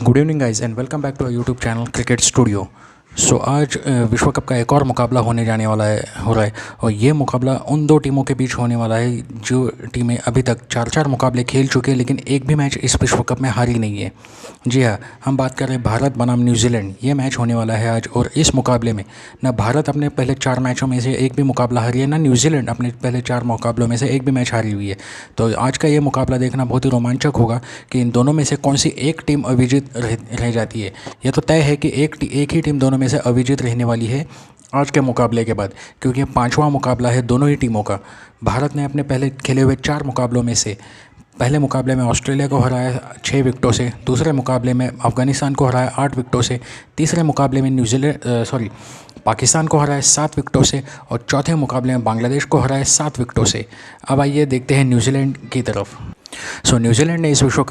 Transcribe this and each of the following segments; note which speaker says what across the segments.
Speaker 1: Good evening guys and welcome back to our YouTube channel cricket studio. So आज विश्व cup का एक और मुकाबला होने जाने वाला है हो रहा है और ये मुकाबला उन दो टीमों के बीच होने वाला है जो टीमें अभी तक चार चार मुकाबले खेल चुके हैं लेकिन एक भी मैच इस विश्व कप में हारी नहीं है। जी हाँ, हम बात कर रहे हैं भारत बनाम न्यूजीलैंड। ये मैच होने वाला है आज और इस मुकाबले में ना भारत अपने पहले चार मैचों में से एक भी मुकाबला हारी है, ना न्यूजीलैंड अपने पहले चार मुकाबलों में से एक भी मैच हारी हुई है। तो आज का ये मुकाबला देखना बहुत ही रोमांचक होगा कि इन दोनों में से कौन सी एक टीम अविजित रह जाती है। यह तो तय है कि एक ही टीम दोनों में से अविजित रहने वाली है आज के मुकाबले के बाद, क्योंकि पांचवां मुकाबला है दोनों ही टीमों का। भारत ने अपने पहले खेले हुए चार मुकाबलों में से पहले मुकाबले में ऑस्ट्रेलिया को हराया 6 विकेटों से, दूसरे मुकाबले में अफगानिस्तान को हराया 8 विकेटों से, तीसरे मुकाबले में पाकिस्तान को हराया 7 विकेटों से और चौथे मुकाबले में बांग्लादेश को हराया 7 विकेटों से। अब आइए देखते हैं न्यूजीलैंड की तरफ। न्यूजीलैंड ने इस विश्व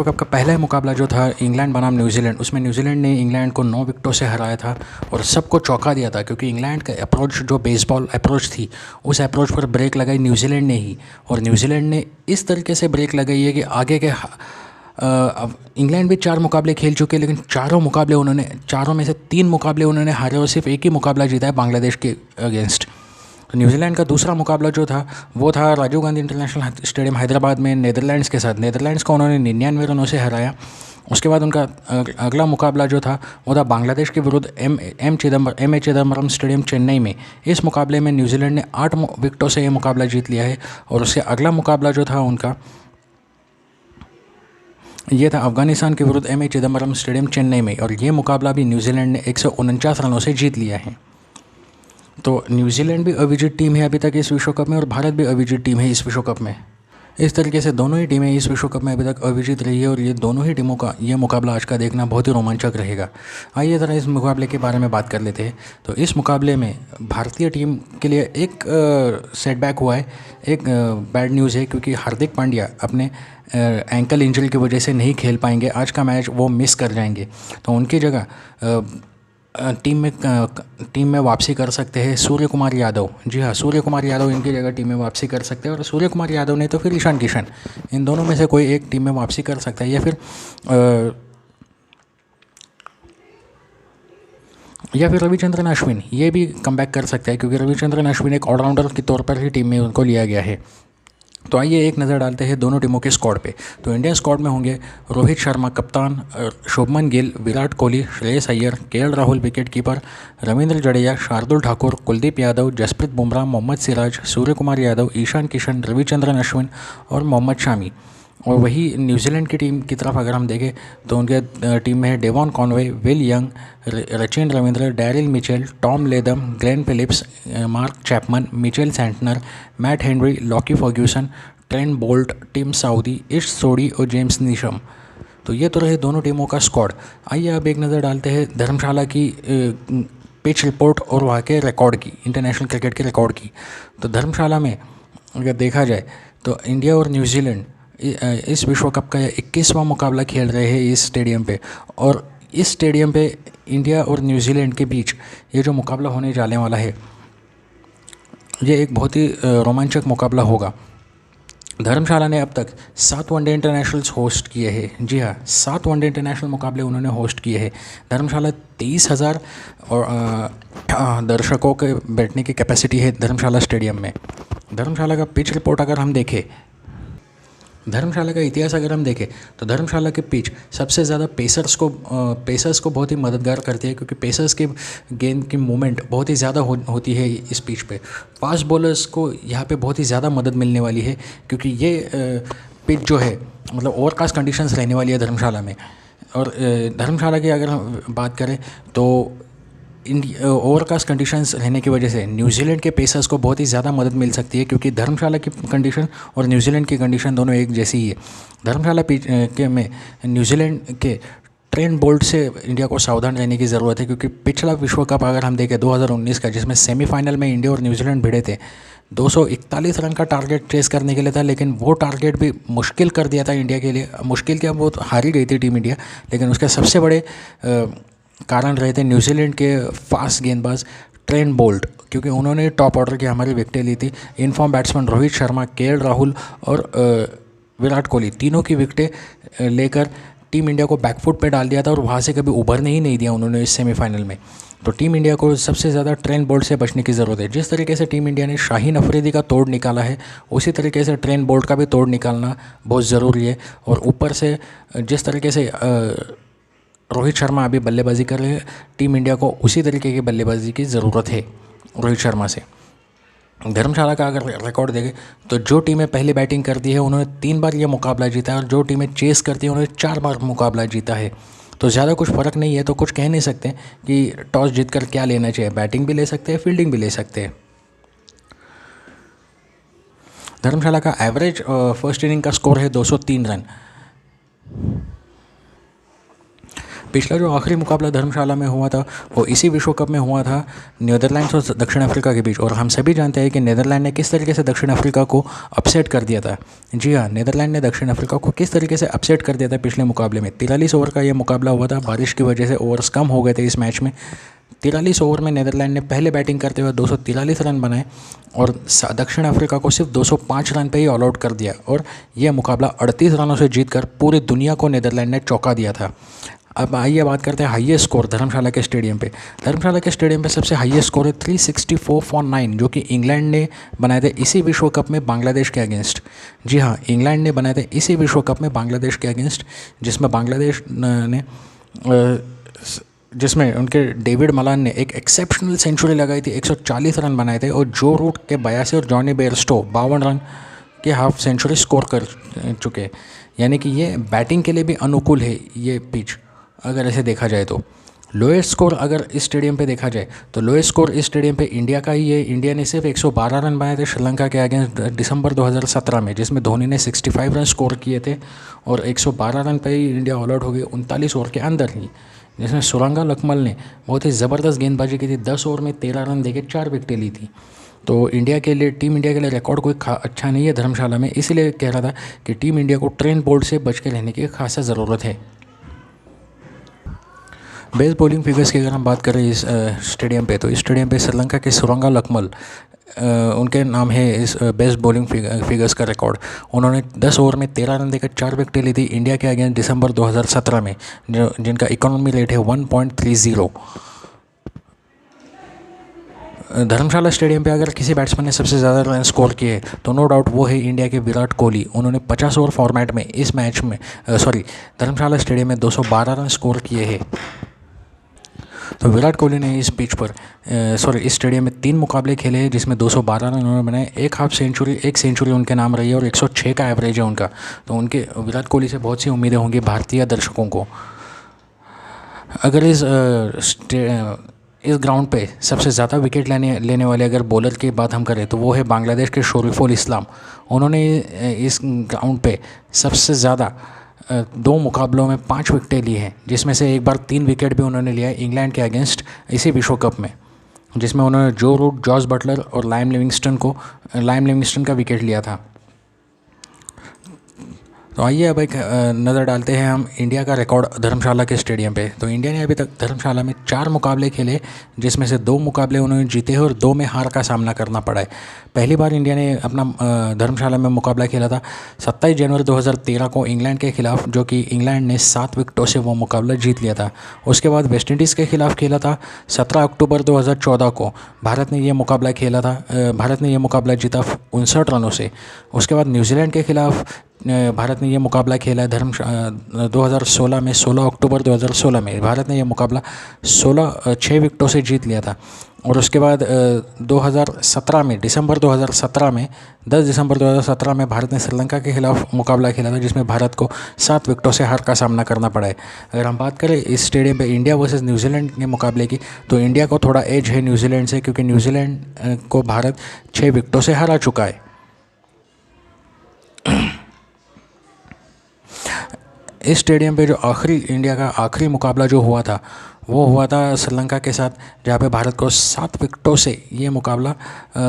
Speaker 1: कप का पहला मुकाबला जो था इंग्लैंड बनाम न्यूजीलैंड, उसमें न्यूजीलैंड ने इंग्लैंड को 9 विकेटों से हराया था और सबको चौंका दिया था, क्योंकि इंग्लैंड का अप्रोच जो बेसबॉल अप्रोच थी उस अप्रोच पर ब्रेक लगाई न्यूजीलैंड ने ही। और न्यूजीलैंड ने इस तरीके से ब्रेक लगाई है कि आगे के इंग्लैंड भी 4 मुकाबले खेल चुके हैं लेकिन चारों में से 3 मुकाबले उन्होंने हारे और सिर्फ एक ही मुकाबला जीता है बांग्लादेश के अगेंस्ट। तो न्यूजीलैंड का दूसरा मुकाबला जो था वो था राजीव गांधी इंटरनेशनल स्टेडियम हैदराबाद में नेदरलैंड्स के साथ। नेदरलैंड्स को उन्होंने 99 रनों से हराया। उसके बाद उनका अगला मुकाबला जो था वो था बांग्लादेश के विरुद्ध M A Chidambaram stadium Chennai में। इस मुकाबले में न्यूजीलैंड ने 8 विकेटों से ये मुकाबला जीत लिया है। और उससे अगला मुकाबला जो था उनका ये था अफगानिस्तान के विरुद्ध M A Chidambaram stadium Chennai में, और ये मुकाबला भी न्यूजीलैंड ने 149 रनों से जीत लिया है। तो न्यूजीलैंड भी अविजित टीम है अभी तक इस विश्व कप में और भारत भी अविजित टीम है इस विश्व कप में। इस तरीके से दोनों ही टीमें इस विश्व कप में अभी तक अविजित रही है और ये दोनों ही टीमों का ये मुकाबला आज का देखना बहुत ही रोमांचक रहेगा। आइए ज़रा इस मुकाबले के बारे में बात कर लेते हैं। तो इस मुकाबले में भारतीय टीम के लिए एक सेटबैक हुआ है, एक बैड न्यूज़ है, क्योंकि हार्दिक पांड्या अपने एंकल इंजरी की वजह से नहीं खेल पाएंगे। आज का मैच वो मिस कर जाएंगे। तो उनकी जगह टीम में वापसी कर सकते हैं सूर्य कुमार यादव। जी हाँ, सूर्य कुमार यादव इनकी जगह टीम में वापसी कर सकते हैं। और सूर्य कुमार यादव ने तो फिर ईशान किशन, इन दोनों में से कोई एक टीम में वापसी कर सकता है, या फिर रविचंद्रन अश्विन ये भी कमबैक कर सकता है, क्योंकि रविचंद्रन अश्विन एक ऑलराउंडर के तौर पर ही टीम में उनको लिया गया है। तो आइए एक नज़र डालते हैं दोनों टीमों के स्क्वाड पे। तो इंडिया स्क्वाड में होंगे रोहित शर्मा कप्तान, Shubman Gill, Virat Kohli, Shreyas Iyer, KL Rahul wicket keeper, Ravindra Jadeja, Shardul Thakur, Kuldeep Yadav, Jasprit Bumrah, Mohammed Siraj, Surya Kumar Yadav, Ishan Kishan, Ravichandran Ashwin और मोहम्मद शामी। और वही न्यूजीलैंड की टीम की तरफ अगर हम देखें तो उनके टीम में है Devon Conway, Will Young, Rachin Ravindra, Daryl Mitchell, Tom Latham, Glenn Phillips, Mark Chapman, Mitchell Santner, Matt Henry, Lockie Ferguson, Trent Boult, Tim Southee, Ish Sodhi और जेम्स नीशम। तो ये तो रहे दोनों टीमों का स्क्वाड। आइए अब एक नज़र डालते हैं धर्मशाला की पिच रिपोर्ट और वहाँ के रिकॉर्ड की, इंटरनेशनल क्रिकेट के रिकॉर्ड की। तो धर्मशाला में अगर देखा जाए तो इंडिया और न्यूजीलैंड इस विश्व कप का 21वां मुकाबला खेल रहे हैं इस स्टेडियम पे। और इस स्टेडियम पे इंडिया और न्यूजीलैंड के बीच ये जो मुकाबला होने जाने वाला है ये एक बहुत ही रोमांचक मुकाबला होगा। धर्मशाला ने अब तक 7 वनडे इंटरनेशनल्स होस्ट किए हैं। जी हाँ, 7 वनडे इंटरनेशनल मुकाबले उन्होंने होस्ट किए हैं। धर्मशाला 23,000 और दर्शकों के बैठने की कैपेसिटी है धर्मशाला स्टेडियम में। धर्मशाला का पिच रिपोर्ट अगर हम देखें, धर्मशाला का इतिहास अगर हम देखें तो धर्मशाला के पिच सबसे ज़्यादा पेसर्स को बहुत ही मददगार करती है, क्योंकि पेसर्स के गेंद की मूवमेंट बहुत ही ज़्यादा होती है इस पिच पे। फास्ट बॉलर्स को यहाँ पे बहुत ही ज़्यादा मदद मिलने वाली है, क्योंकि ये पिच जो है मतलब ओवरकास्ट कंडीशंस रहने वाली है धर्मशाला में। और धर्मशाला की अगर हम बात करें तो ओवरकास्ट कंडीशंस रहने की वजह से न्यूजीलैंड के पेसर्स को बहुत ही ज़्यादा मदद मिल सकती है, क्योंकि धर्मशाला की कंडीशन और न्यूजीलैंड की कंडीशन दोनों एक जैसी ही है। धर्मशाला में न्यूजीलैंड के ट्रेंट बोल्ट से इंडिया को सावधान रहने की ज़रूरत है, क्योंकि पिछला विश्व कप अगर हम देखें 2019 का, जिसमें सेमीफाइनल में इंडिया और न्यूजीलैंड भिड़े थे, 241 रन का टारगेट चेस करने के लिए था, लेकिन वो टारगेट भी मुश्किल कर दिया था इंडिया के लिए। मुश्किल क्या, वो हारी गई थी टीम इंडिया, लेकिन उसके सबसे बड़े कारण रहे थे न्यूजीलैंड के फास्ट गेंदबाज ट्रेंट बोल्ट, क्योंकि उन्होंने टॉप ऑर्डर की हमारी विकेटें ली थी। Inform batsman Rohit Sharma, KL Rahul और विराट कोहली तीनों की विकेटें लेकर टीम इंडिया को बैकफुट पे डाल दिया था और वहाँ से कभी उभरने ही नहीं दिया उन्होंने इस सेमीफाइनल में। तो टीम इंडिया को सबसे ज़्यादा ट्रेंट बोल्ट से बचने की ज़रूरत है। जिस तरीके से टीम इंडिया ने शाहीन अफरीदी का तोड़ निकाला है, उसी तरीके से ट्रेंट बोल्ट का भी तोड़ निकालना बहुत ज़रूरी है। और ऊपर से जिस तरीके से रोहित शर्मा अभी बल्लेबाजी कर रहे हैं, टीम इंडिया को उसी तरीके की बल्लेबाजी की ज़रूरत है रोहित शर्मा से। धर्मशाला का अगर रिकॉर्ड देखें तो जो टीमें पहले बैटिंग करती है उन्होंने 3 बार ये मुकाबला जीता है, और जो टीमें चेस करती हैं उन्होंने 4 बार मुकाबला जीता है। तो ज़्यादा कुछ फ़र्क नहीं है, तो कुछ कह नहीं सकते कि टॉस जीतकर क्या लेना चाहिए, बैटिंग भी ले सकते हैं, फील्डिंग भी ले सकते हैं। धर्मशाला का एवरेज फर्स्ट इनिंग का स्कोर है 203 रन। पिछला जो आखिरी मुकाबला धर्मशाला में हुआ था वो इसी विश्व कप में हुआ था, नीदरलैंड्स और दक्षिण अफ्रीका के बीच। और हम सभी जानते हैं कि नीदरलैंड ने किस तरीके से दक्षिण अफ्रीका को अपसेट कर दिया था। जी हाँ, नीदरलैंड ने दक्षिण अफ्रीका को किस तरीके से अपसेट कर दिया था पिछले मुकाबले में। 43 ओवर का ये मुकाबला हुआ था, बारिश की वजह से ओवर्स कम हो गए थे इस मैच में। 43 ओवर में नीदरलैंड ने पहले बैटिंग करते हुए 243 रन बनाए और दक्षिण अफ्रीका को सिर्फ 205 रन पे ही ऑल आउट कर दिया, और यह मुकाबला 38 रनों से जीतकर पूरी दुनिया को नीदरलैंड ने चौंका दिया था। अब आइए बात करते हैं हाईएस्ट स्कोर धर्मशाला के स्टेडियम पे। धर्मशाला के स्टेडियम पे सबसे हाईएस्ट स्कोर है 364 फॉर 9, जो कि इंग्लैंड ने बनाए थे इसी विश्व कप में बांग्लादेश के अगेंस्ट। जी हाँ, इंग्लैंड ने बनाए थे इसी विश्व कप में बांग्लादेश के अगेंस्ट, जिसमें बांग्लादेश ने जिसमें उनके डेविड मलान ने एक एक्सेप्शनल सेंचुरी लगाई थी, 140 रन बनाए थे, और जो रूट के 82 और जॉनी बेयरस्टो 52 रन के हाफ सेंचुरी स्कोर कर चुके। यानी कि ये बैटिंग के लिए भी अनुकूल है ये पिच, अगर ऐसे देखा जाए तो। लोएस्ट स्कोर अगर इस स्टेडियम पे देखा जाए तो लोएस्ट स्कोर इस स्टेडियम पे इंडिया का ही है। इंडिया ने सिर्फ 112 रन बनाए थे श्रीलंका के अगेंस्ट दिसंबर 2017 में, जिसमें धोनी ने 65 रन स्कोर किए थे, और 112 रन पे ही इंडिया ऑल आउट हो गई 39 ओवर के अंदर ही, जिसमें सुरंगा लकमल ने बहुत ही ज़बरदस्त गेंदबाजी की थी। 10 ओवर में 13 रन देके 4 विकेटें ली थी। तो इंडिया के लिए, टीम इंडिया के लिए रिकॉर्ड कोई अच्छा नहीं है धर्मशाला में। इसीलिए कह रहा था कि टीम इंडिया को ट्रेंट बोल्ट से बच के रहने की खासा ज़रूरत है। बेस्ट बॉलिंग फिगर्स की अगर हम बात करें इस स्टेडियम पे, तो इस स्टेडियम पे श्रीलंका के सुरंगा लकमल उनके नाम है इस बेस्ट बॉलिंग फिगर्स का रिकॉर्ड। उन्होंने 10 ओवर में 13 रन देकर 4 विकेटें ली थी इंडिया के अगेंस्ट दिसंबर 2017 में, जिनका इकोनॉमी रेट है 1.30। धर्मशाला स्टेडियम पे अगर किसी बैट्समैन ने सबसे ज़्यादा रन स्कोर किए तो नो डाउट वो है इंडिया के विराट कोहली। उन्होंने 50 ओवर फॉर्मेट में इस मैच में धर्मशाला स्टेडियम में 212 रन स्कोर किए हैं। तो विराट कोहली ने इस पिच पर इस स्टेडियम में 3 मुकाबले खेले हैं, जिसमें 212 रन उन्होंने बनाए, एक सेंचुरी उनके नाम रही है, और 106 का एवरेज है उनका। तो उनके विराट कोहली से बहुत सी उम्मीदें होंगी भारतीय दर्शकों को। अगर इस ग्राउंड पे सबसे ज़्यादा विकेट लेने वाले अगर बॉलर की बात हम करें तो वो है बांग्लादेश के शरीफुल इस्लाम। उन्होंने इस ग्राउंड पे सबसे ज़्यादा 2 मुकाबलों में 5 विकेटें ली हैं, जिसमें से एक बार 3 विकेट भी उन्होंने लिया है इंग्लैंड के अगेंस्ट इसी विश्व कप में, जिसमें उन्होंने जो रूट, जॉस बटलर और लाइम लिविंगस्टन का विकेट लिया था। तो आइए अब एक नज़र डालते हैं हम इंडिया का रिकॉर्ड धर्मशाला के स्टेडियम पे। तो इंडिया ने अभी तक धर्मशाला में 4 मुकाबले खेले, जिसमें से 2 मुकाबले उन्होंने जीते हैं और 2 में हार का सामना करना पड़ा है। पहली बार इंडिया ने अपना धर्मशाला में मुकाबला खेला था 27 जनवरी 2013 को इंग्लैंड के खिलाफ, जो कि इंग्लैंड ने 7 विकेटों से वो मुकाबला जीत लिया था। उसके बाद वेस्ट इंडीज़ के खिलाफ खेला था 17 अक्टूबर 2014 को। भारत ने ये मुकाबला जीता 59 रनों से। उसके बाद न्यूजीलैंड के खिलाफ भारत ने ये मुकाबला खेला है 2016 में, 16 अक्टूबर 2016 में भारत ने यह मुकाबला 6 विकेटों से जीत लिया था। और उसके बाद 2017 में 10 दिसंबर 2017 में भारत ने श्रीलंका के खिलाफ मुकाबला खेला था, जिसमें भारत को 7 विकेटों से हार का सामना करना पड़ा है। अगर हम बात करें इस स्टेडियम पे इंडिया वर्सेस न्यूजीलैंड के मुकाबले की, तो इंडिया को थोड़ा एज है न्यूजीलैंड से, क्योंकि न्यूजीलैंड को भारत 6 विकेटों से हरा चुका है। इस स्टेडियम पे जो इंडिया का आखिरी मुकाबला जो हुआ था वो हुआ था श्रीलंका के साथ, जहाँ पे भारत को 7 विकेटों से ये मुकाबला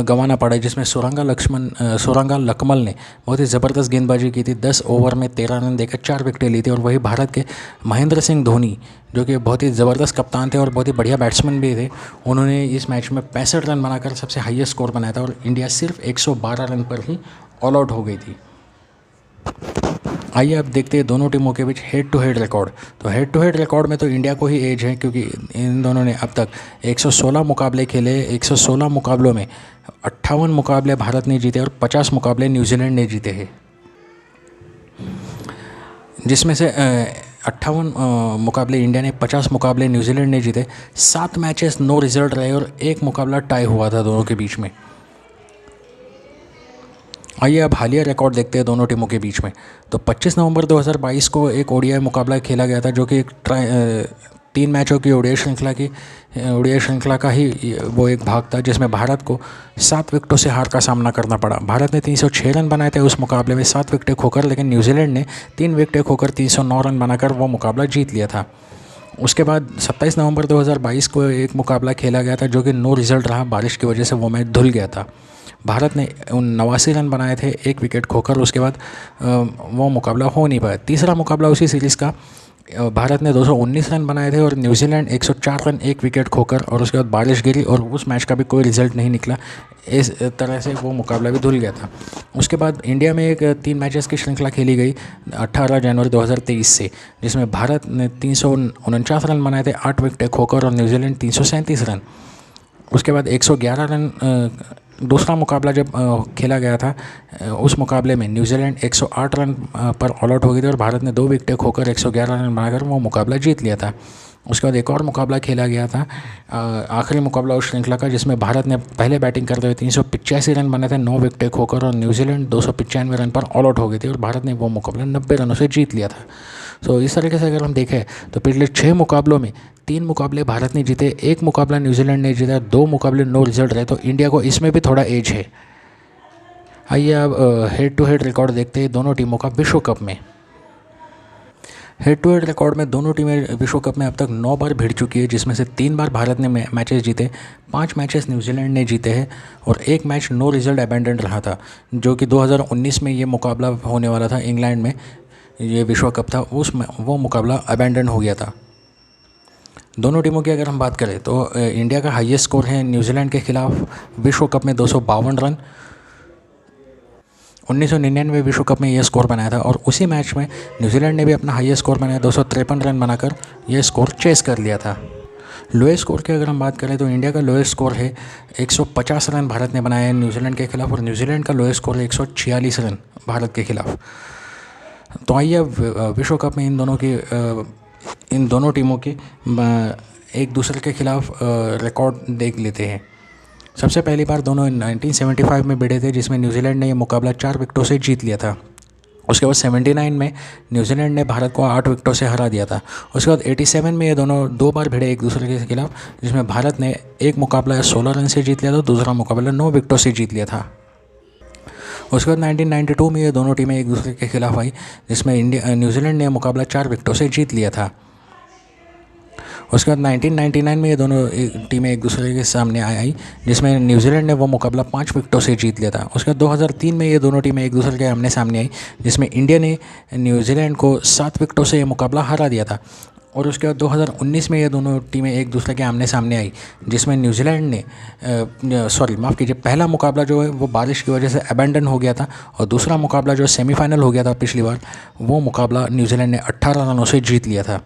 Speaker 1: गंवाना पड़ा, जिसमें सुरंगा लकमल ने बहुत ही ज़बरदस्त गेंदबाजी की थी। 10 ओवर में 13 रन देकर 4 विकेटें ली थी। और वही भारत के महेंद्र सिंह धोनी, जो कि बहुत ही ज़बरदस्त कप्तान थे और बहुत ही बढ़िया बैट्समैन भी थे, उन्होंने इस मैच में 65 रन बनाकर सबसे हाईएस्ट स्कोर बनाया था, और इंडिया सिर्फ 112 रन पर ही ऑल आउट हो गई थी। आइए अब देखते हैं दोनों टीमों के बीच हेड टू हेड रिकॉर्ड। तो हेड टू हेड रिकॉर्ड में तो इंडिया को ही एज है, क्योंकि इन दोनों ने अब तक 116 मुकाबले खेले। 116 मुकाबलों में 58 मुकाबले भारत ने जीते और 50 मुकाबले न्यूजीलैंड ने जीते हैं, जिसमें से 58 मुकाबले इंडिया ने, 50 मुकाबले न्यूजीलैंड ने जीते। 7 मैचेस नो रिजल्ट रहे और एक मुकाबला टाई हुआ था दोनों के बीच में। आइए अब हालिया रिकॉर्ड देखते हैं दोनों टीमों के बीच में। तो 25 नवंबर 2022 को एक ओडीआई मुकाबला खेला गया था, जो कि एक 3 मैचों की ओडीआई श्रृंखला का ही वो एक भाग था, जिसमें भारत को 7 विकेटों से हार का सामना करना पड़ा। भारत ने 306 रन बनाए थे उस मुकाबले में 7 विकेटें खोकर, लेकिन न्यूजीलैंड ने 3 विकेटें खोकर 309 रन बनाकर वो मुकाबला जीत लिया था। उसके बाद 27 नवंबर 2022 को एक मुकाबला खेला गया था, जो कि नो रिजल्ट रहा। बारिश की वजह से वो मैच धुल गया था। भारत ने 89 रन बनाए थे 1 विकेट खोकर। उसके बाद वो मुकाबला हो नहीं पाया। तीसरा मुकाबला उसी सीरीज़ का, भारत ने 219 रन बनाए थे और न्यूजीलैंड 104 रन 1 विकेट खोकर, और उसके बाद बारिश गिरी और उस मैच का भी कोई रिजल्ट नहीं निकला। इस तरह से वो मुकाबला भी धुल गया था। उसके बाद इंडिया में एक 3 मैचेस की श्रृंखला खेली गई 18 जनवरी 2023 से, जिसमें भारत ने 349 रन बनाए थे 8 विकेट खोकर और न्यूजीलैंड 337 रन। उसके बाद 111 रन दूसरा मुकाबला जब खेला गया था, उस मुकाबले में न्यूजीलैंड 108 रन पर ऑल आउट हो गई थी और भारत ने 2 विकेटें खोकर 111 रन बनाकर वो मुकाबला जीत लिया था। उसके बाद एक और मुकाबला खेला गया था, आखिरी मुकाबला उस श्रृंखला का, जिसमें भारत ने पहले बैटिंग करते हुए 385 रन बनाए थे 9 विकेटें खोकर, और न्यूजीलैंड 295 रन पर ऑल आउट हो गई थी और भारत ने वो मुकाबला 90 रनों से जीत लिया था। तो इस तरीके से अगर हम देखें तो पिछले 6 मुकाबलों में 3 मुकाबले भारत ने जीते, 1 मुकाबला न्यूजीलैंड ने जीता, 2 मुकाबले नो रिजल्ट रहे। तो इंडिया को इसमें भी थोड़ा एज है। आइए अब हेड टू हेड रिकॉर्ड देखते हैं दोनों टीमों का विश्व कप में। हेड टू हेड रिकॉर्ड में दोनों टीमें विश्व कप में अब तक 9 बार भिड़ चुकी है, जिसमें से 3 बार भारत ने मैचेस जीते, 5 मैचेस न्यूजीलैंड ने जीते हैं और 1 मैच नो रिजल्ट अबैंडन रहा था, जो कि 2019 में ये मुकाबला होने वाला था इंग्लैंड में। ये विश्व कप था, उसमें वो मुकाबला अबैंडन हो गया था। दोनों टीमों की अगर हम बात करें तो इंडिया का हाईएस्ट स्कोर है न्यूजीलैंड के खिलाफ विश्व कप में 252 रन। 1999 विश्व कप में यह स्कोर बनाया था और उसी मैच में न्यूजीलैंड ने भी अपना हाईएस्ट स्कोर बनाया, 253 रन बनाकर यह स्कोर चेस कर लिया था। लोएस्ट स्कोर की अगर हम बात करें तो इंडिया का लोएस्ट स्कोर है 150 रन भारत ने बनाया है न्यूजीलैंड के खिलाफ, और न्यूजीलैंड का लोएस्ट स्कोर है 146 रन भारत के खिलाफ। तो आइए अब विश्व कप में इन दोनों टीमों के एक दूसरे के खिलाफ रिकॉर्ड देख लेते हैं। सबसे पहली बार दोनों 1975 में भिड़े थे, जिसमें न्यूजीलैंड ने यह मुकाबला 4 विकेटों से जीत लिया था। उसके बाद 79 में न्यूजीलैंड ने भारत को 8 विकेटों से हरा दिया था। उसके बाद 87 में ये दोनों 2 बार भिड़े एक दूसरे के खिलाफ, जिसमें भारत ने एक मुकाबला 16 रन से जीत लिया था, दूसरा मुकाबला 9 विकेटों से जीत लिया था। उसके बाद 1992 में ये दोनों टीमें एक दूसरे के खिलाफ आई, जिसमें न्यूजीलैंड ने मुकाबला 4 विकेटों से जीत लिया था। उसके बाद 1999 में ये दोनों टीमें एक दूसरे के सामने आई, जिसमें न्यूजीलैंड ने वो मुकाबला 5 विकेटों से जीत लिया था। उसके बाद 2003 में ये दोनों टीमें एक दूसरे के आमने सामने आई, जिसमें इंडिया ने न्यूजीलैंड को 7 विकेटों से ये मुकाबला हरा दिया था। और उसके बाद 2019 में ये दोनों टीमें एक दूसरे के आमने सामने आई, जिसमें न्यूजीलैंड ने माफ़ कीजिए, पहला मुकाबला जो है वो बारिश की वजह से अबैंडन हो गया था, और दूसरा मुकाबला जो सेमीफाइनल हो गया था पिछली बार, वो मुकाबला न्यूजीलैंड ने 18 रनों से जीत लिया था।